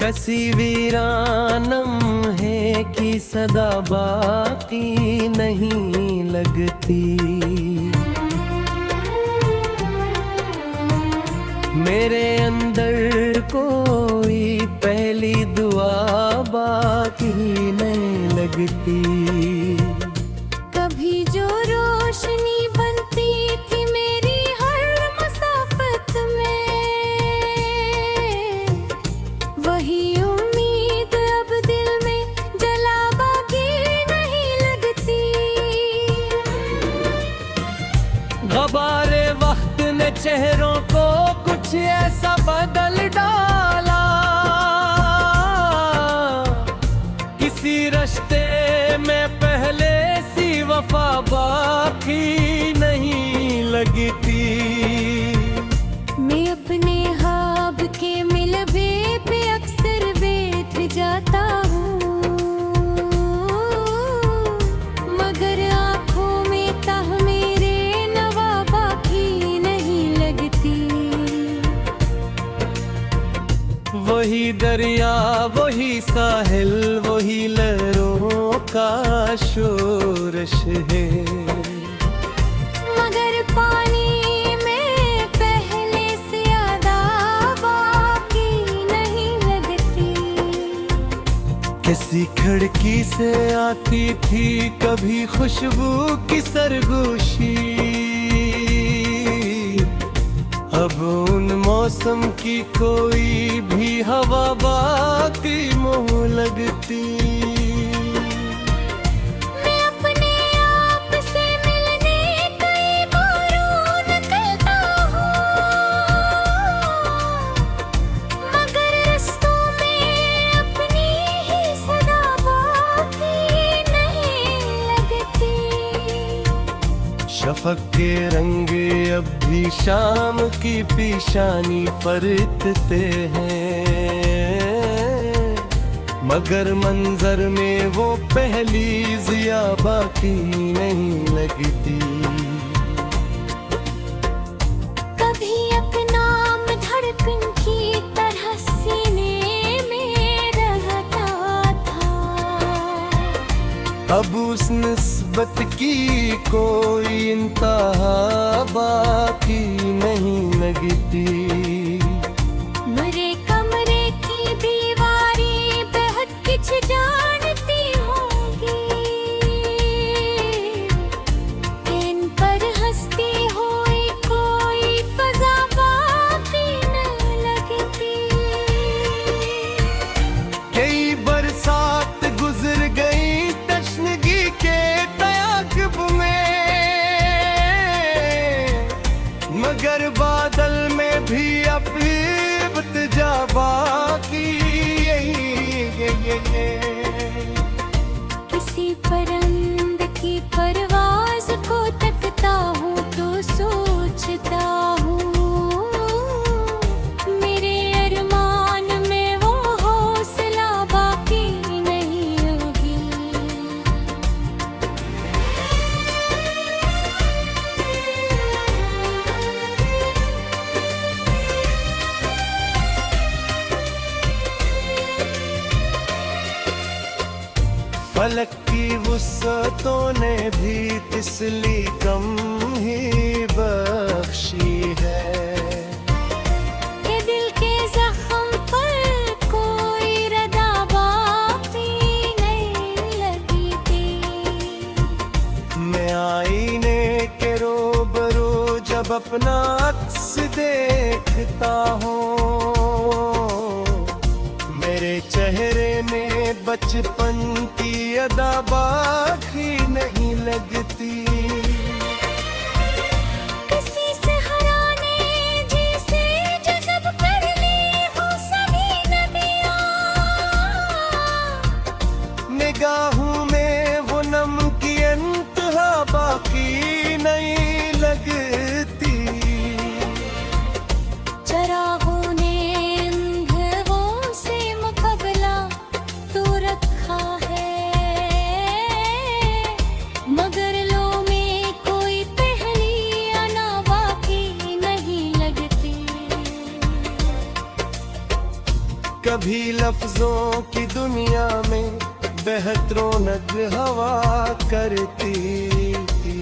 कसी वीरानम है कि सदा बाकी नहीं लगती। मेरे अंदर कोई पहली दुआ बाकी नहीं लगती। कभी जो रोशनी बनती थी मेरी हर मुसाफत में, वही उम्मीद अब दिल में जला बाकी नहीं लगती। गबारे वक्त ने चेहरों को कुछ ऐसा बदल डाला, किसी रिश्ते में पहले सी वफा बाकी नहीं लगती। मैं अपने ख्वाब के मिलबे पे अक्सर बैठ जाता हूँ, मगर आँखों में ताह मेरे नवा बाकी नहीं लगती। वही दरिया वही साहिल वही लहरों का शोरश है, मगर पानी में पहले से ज्यादा बाकी नहीं लगती। किसी खिड़की से आती थी कभी खुशबू की सरगोशी, अब उन मौसम की कोई भी हवा बाकी मोह लगती। मैं अपने आप से मिलने कई बार निकलता हूँ, मगर रास्तों में अपनी ही सदा बाकी नहीं लगती। शफक के रंग अब भी शाम की पेशानी परतते हैं, मगर मंजर में वो पहली जिया बाकी नहीं लगती। कभी एक नाम धड़कन की तरह सीने में रहता था, अब उस निस्बत की कोई इंतहा बाकी नहीं लगती। मेरे कमरे की दीवारें बेहद कुछ जानती होंगी, इन पर हंसती हुई कोई फजा बाकी न लगती। कई बरसात गुजर गई तशनगी के तयाकब में, मगर बादल में भी अपनी इब्तिजा बाकी किसी परिंद की परवाज़ को तकता हूँ तो सोचता हूँ, मेरे अरमान में वो हौसला बाकी नहीं होगी। फलक की वुसअतों ने भी तिसली कम ही बख्शी है, ये दिल के जख्म पर कोई रदा बाकी नहीं लगती। मैं आईने के रोबरो जब अपना अक्स देखता हूँ, मेरे चेहरे में बचपन की अदा बाकी नहीं लगती। किसी से हराने जैसे जज़ब कर ली हो सभी नदियाँ, निगाहों में वो नम की इंतहा बाकी नहीं लगती। चरागों ने अंधेरों से मुकाबला तो रखा है, मगर लो में कोई पहली आना बाकी नहीं लगती। कभी लफ्जों की दुनिया में बेहद रौनक हवा करती थी।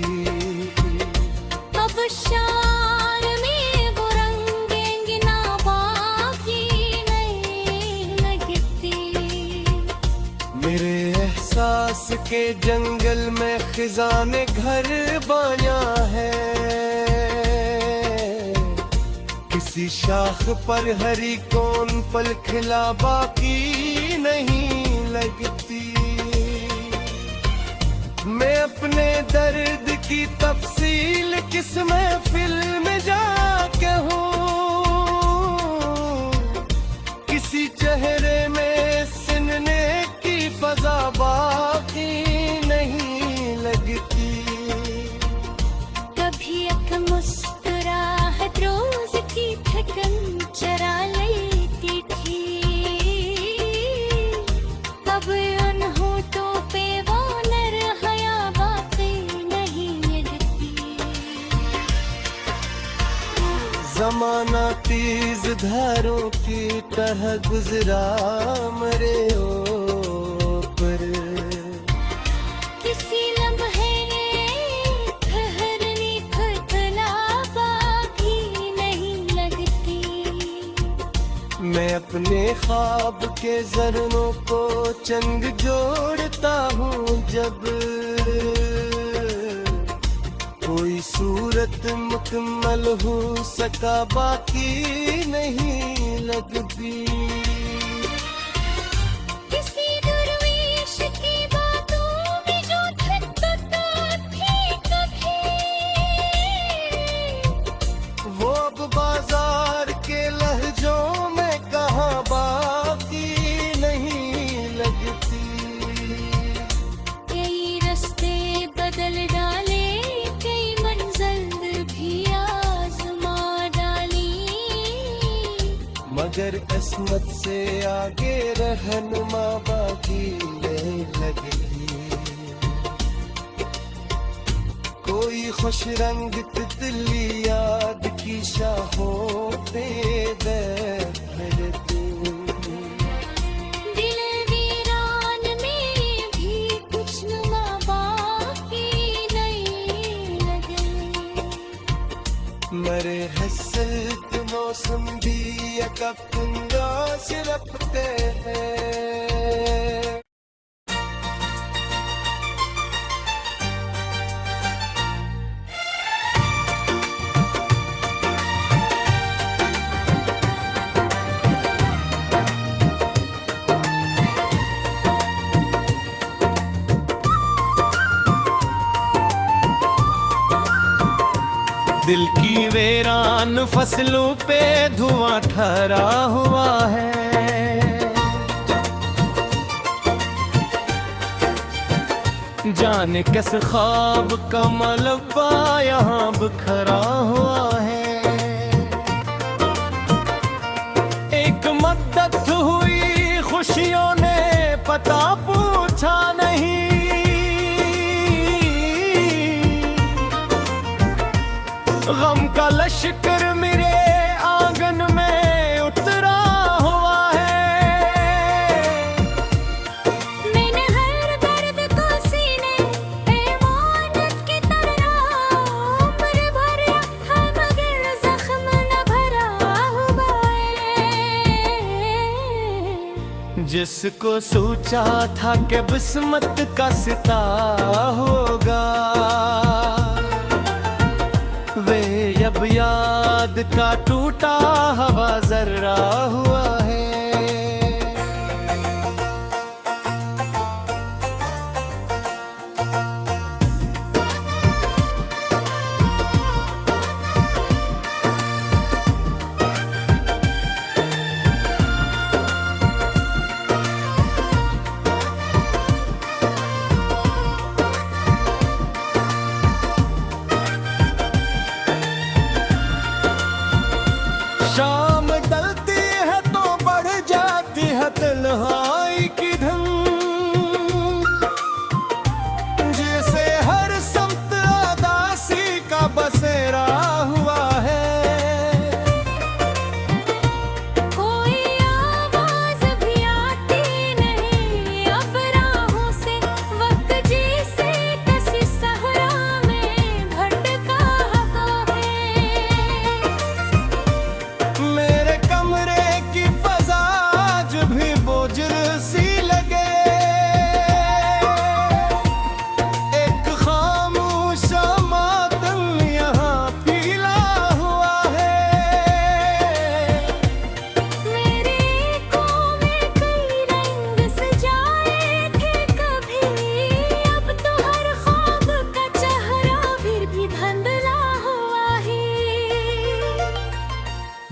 अब शार में वो रंगेंगे ना बाकी नहीं लगती। मेरे एहसास के जंगल में खिजाने घर बना है, किसी शाख पर हरी कौन पल खिला बाकी नहीं लगती। मैं अपने दर्द की तफसील किस महफिल में जा कहूँ, किसी चेहरे में सिनने की फजा बाकी नहीं लगती। कभी एक मुस्कुराहट रोज की थकन चरा लेती थी। अब उन होठों पे वो नर हया बाकी नहीं लगती। जमाना तेज धारों की तरह गुजरा मेरे ऊपर, किसी लम्हे ठहरने खुदला बाकी नहीं लगती। मैं अपने ख्वाब के जरनों को चंग जोड़ता हूँ, जब कोई सूरत मुकम्मल हो सका बाकी नहीं लगती। किसी दरवेश की बातों में जो धड़कता थी कभी, वो अब बाजार के लहजों में कहाँ बाकी नहीं लगती। कई रास्ते बदल डाले, कई मंजिल भी आजमा डाली, मगर किस्मत से आगे रहनुमा बाकी नहीं लगती। कोई खुश रंग तितली याद की शाहों पे बैठती। दिल वीरान में भी कुछ नुमा बाकी नहीं लगे। मरे हसरत मौसम भी कब से रखते हैं। दिल की वेरान फसलों पे धुआं ठहरा हुआ है, जाने किस ख्वाब का मलबा यहाँ बिखरा हुआ है। एक मद्दत हुई खुशियों ने पता पूछा नहीं, गम का लश्कर मेरे आंगन में उतरा हुआ है। मैंने हर दर्द को सीने पैमानत की तरह उम्र भर रखा, मगर जख्म न भरा हुआ है। जिसको सोचा था कि बिस्मत का सिता होगा, वे अब याद का टूटा हवा जर्रा हुआ है। शाम ढलती है तो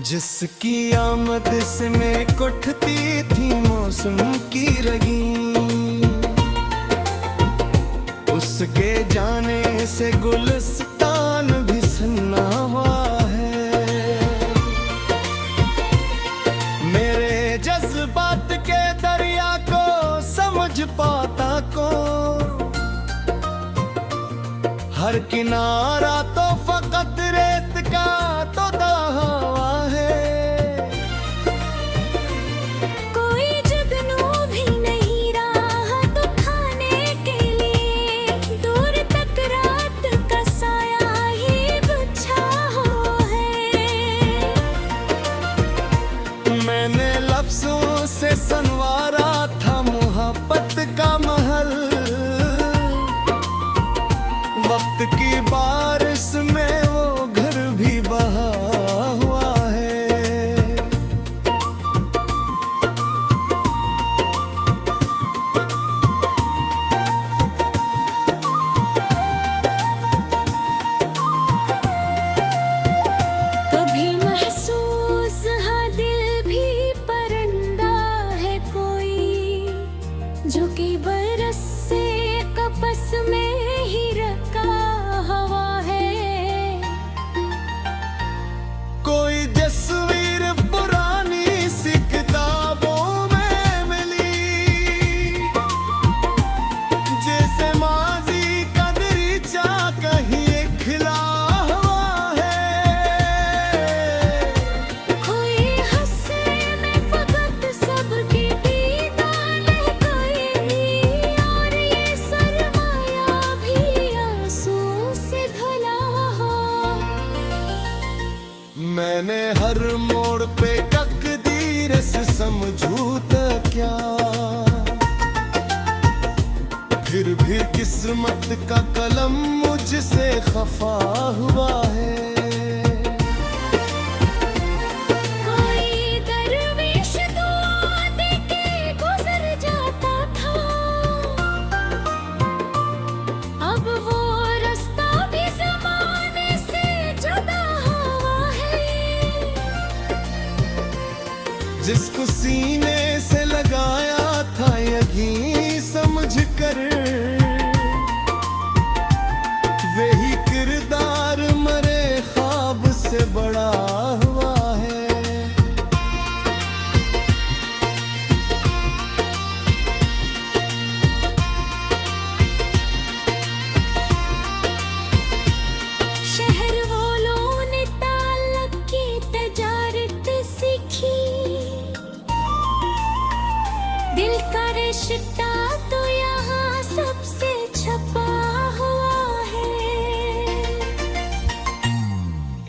जिसकी आमद से में उठती थी मौसम की रगी, उसके जाने से गुलस्तान भी सन्ना हुआ है। मेरे जज्बात के दरिया को समझ पाता को, हर किनारा तो फकत रेत का तो दहावा है। कोई जुगनू भी नहीं रहा तो खाने के लिए, दूर तक रात का साया ही बिछा हो है। मैंने लफ्जों से संवारा था मोहब्बत का महल, वक्त की बारिश में वो घर भी बहा हुआ है। कभी महसूस हाँ दिल भी परिंदा है कोई, जो कि बरस से कपस में ही रखा हवा है। कोई तस्वीर पुरानी सी किताबों में मिली, जैसे माजी का दरीचा कहीं खिला हुआ है। कोई हंसे में फकत सबकी दीदार है कोई, और ये सरमाया भी आंसू से धुला हो। मैंने हर मोड़ पे तकदीर से समझू तो क्या, फिर भी किस्मत का कलम मुझसे खफा हुआ है। कोई दरवेश दुआ देके गुजर जाता था, अब वो रास्ता भी ज़माने से जुदा हुआ है। जिसको सीने से लगाया था यही समझ कर, वही किरदार मरे ख्वाब से बड़ा हुआ है। शहर वालों ने ताल्लुक की तजारत सीखी, दिल का रिश्ता तो यहाँ सबसे छपा हुआ है।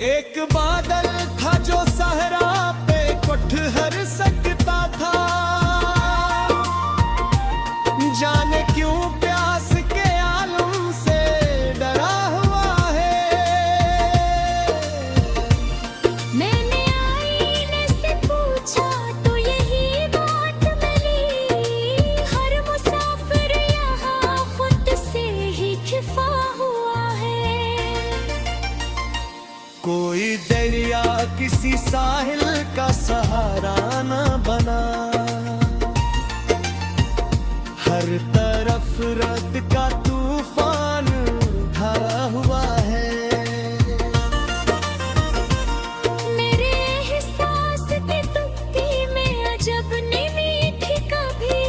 एक बादल था जो सहरा पे कुठहर सकता था, जाने क्यों प्यास के आलम से डरा हुआ है। मैंने आईने से पूछा तो यही बात मिली, हर मुसाफिर यहाँ खुद से ही खिफा हुआ है। कोई दरिया किसी साहिल का सहारा न बना, हर तरफ रद का तूफान भरा हुआ है। मेरे एहसास की तुक्की में अजब नहीं थी कभी,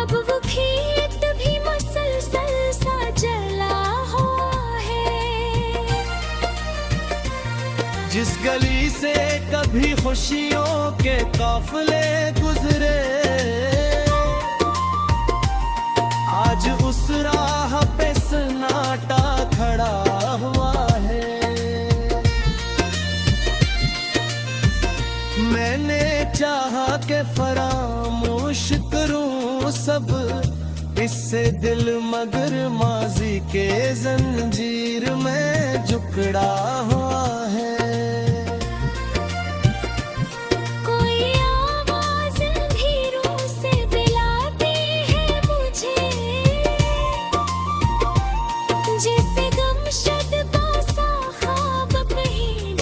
अब वो खेत भी मुसलसल सा जला हुआ है। जिस गली से कभी खुशियों के काफिले गुजरे, आज उस राह पे सन्नाटा खड़ा हुआ है। मैंने चाहा के फरामोश करूं सब इससे दिल, मगर माजी के जंजीर में जुकड़ा हुआ है। कोई आवाज अंधेरों से बुलाती है मुझे, जैसे गमशद बासा ख्वाब कहीं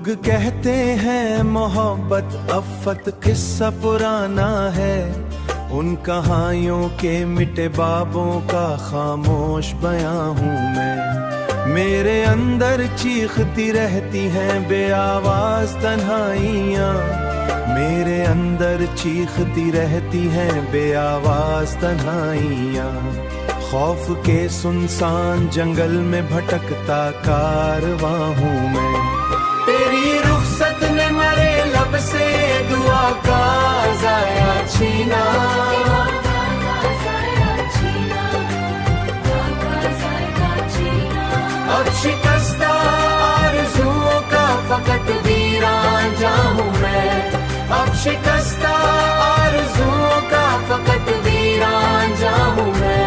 लोग कहते हैं मोहब्बत अफ़त किस्सा पुराना है, उन कहानियों के मिटे बाबों का खामोश बयां हूँ मैं। मेरे अंदर चीखती रहती हैं बेआवाज तन्हाइयाँ, मेरे अंदर चीखती रहती हैं बेआवाज तन्हाइयाँ। खौफ के सुनसान जंगल में भटकता कारवां हूँ मैं। तेरी रुखसत ने मरे लब से दुआ का ज़ाया छीना, अब शिकस्ता आरज़ुओं का फकत वीरान जाऊं मैं, अब शिकस्ता आरज़ुओं का फकत वीरान जाऊं मैं।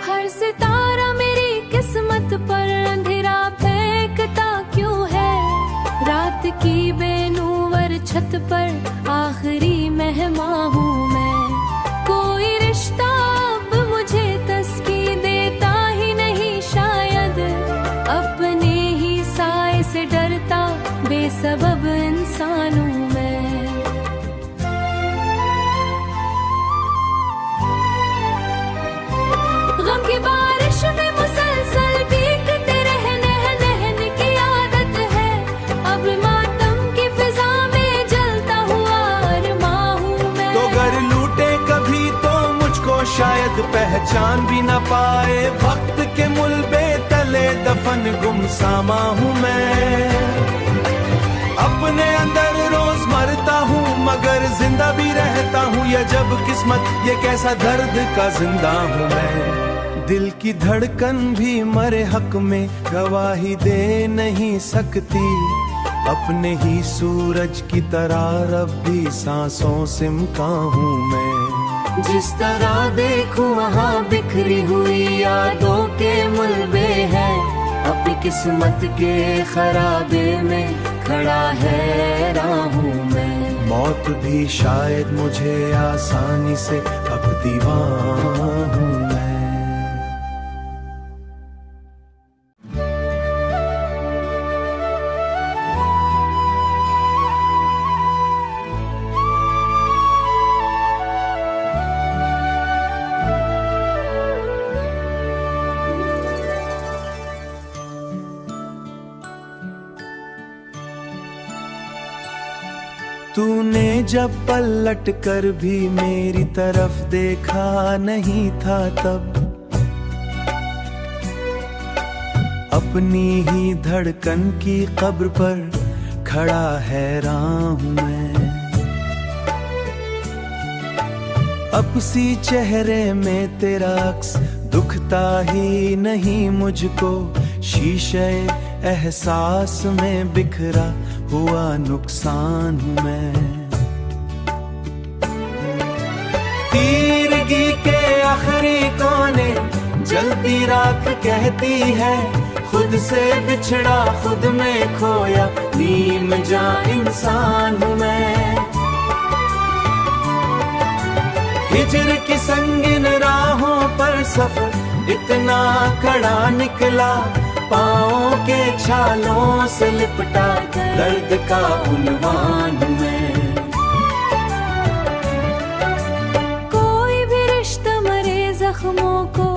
हर सितारा मेरी किस्मत पर अंधेरा फेंकता क्यों है, रात की बेनूवर छत पर आखिरी मेहमान हूँ मैं। कोई रिश्ता अब मुझे तस्की देता ही नहीं शायद, अपने ही साए से डरता बेसबब इंसान हूँ मैं। गम की बारिश में मुसलसल भीगते रहने नहन की आदत है, अब मातम की फिजा में जलता हुआ अरमां हूँ मैं। तो घर लूटे कभी तो मुझको शायद पहचान भी न पाए, वक्त के मुलबे तले दफन गुमसामा हूँ मैं। अपने अंदर रोज मरता हूँ मगर जिंदा भी रहता हूँ, ये जब किस्मत ये कैसा दर्द का जिंदा हूँ मैं। दिल की धड़कन भी मरे हक में गवाही दे नहीं सकती, अपने ही सूरज की तरह रब भी सांसों सिमटा हूँ मैं। जिस तरह देखूं वहाँ बिखरी हुई यादों के मुलबे है, अपनी किस्मत के खराबे में खड़ा है हूँ मैं। मौत भी शायद मुझे आसानी से अब दीवाना हूँ मैं। तूने जब पलट कर भी मेरी तरफ देखा नहीं था, तब अपनी ही धड़कन की कब्र पर खड़ा हैरान हूँ मैं। अब सी चेहरे में तेरा अक्स दुखता ही नहीं मुझको, शीशे एहसास में बिखरा हुआ नुकसान हूँ मैं। तीरगी के आखिरी कोने जलती रात कहती है, खुद से बिछड़ा खुद में खोया नीम जा इंसान हूँ मैं। हिजर की संगीन राहों पर सफर इतना कड़ा निकला, पाँवों के छालों से लिपटा दर्द का उन्वान हूँ मैं। कोई भी रिश्ता मरे जख्मों को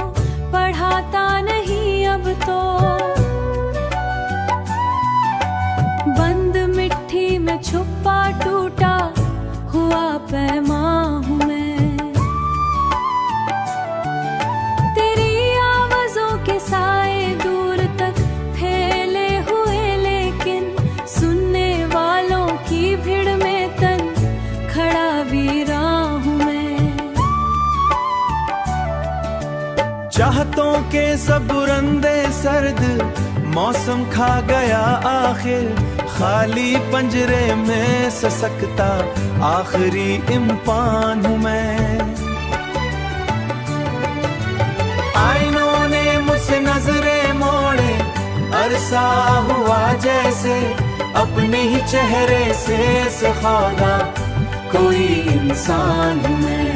बढ़ाता नहीं अब तो, बंद मिट्टी में छुपा टूटा हुआ पैमां हूँ मैं। तेरी आवाज़ों के साए दूर तक फैले हुए, लेकिन सुनने वालों की भीड़ में तन खड़ा वीरान हूँ मैं। चाहतों के सब रंदे सर्द मौसम खा गया आखिर, खाली पंजरे में ससकता आखिरी इम्पान हूँ मैं। आईनों ने मुझसे नजरें मोड़े, अरसा हुआ जैसे अपने ही चेहरे से सखादा कोई इंसान हूँ मैं।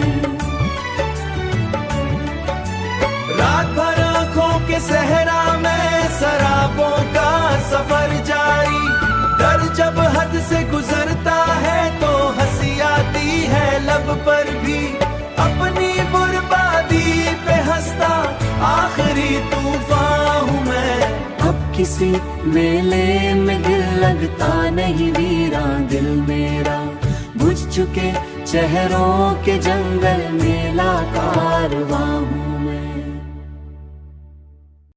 रात भर आंखों के सहरा में शराबों का सफर जारी। डर जब हद से गुजरता है तो हंसी आती है लब पर भी। अपनी बर्बादी पे हंसता आखिरी तूफान हूँ मैं। अब किसी मेले में दिल लगता नहीं वीरा दिल मेरा। बुझ चुके चेहरों के जंगल मेला कारवां हूँ।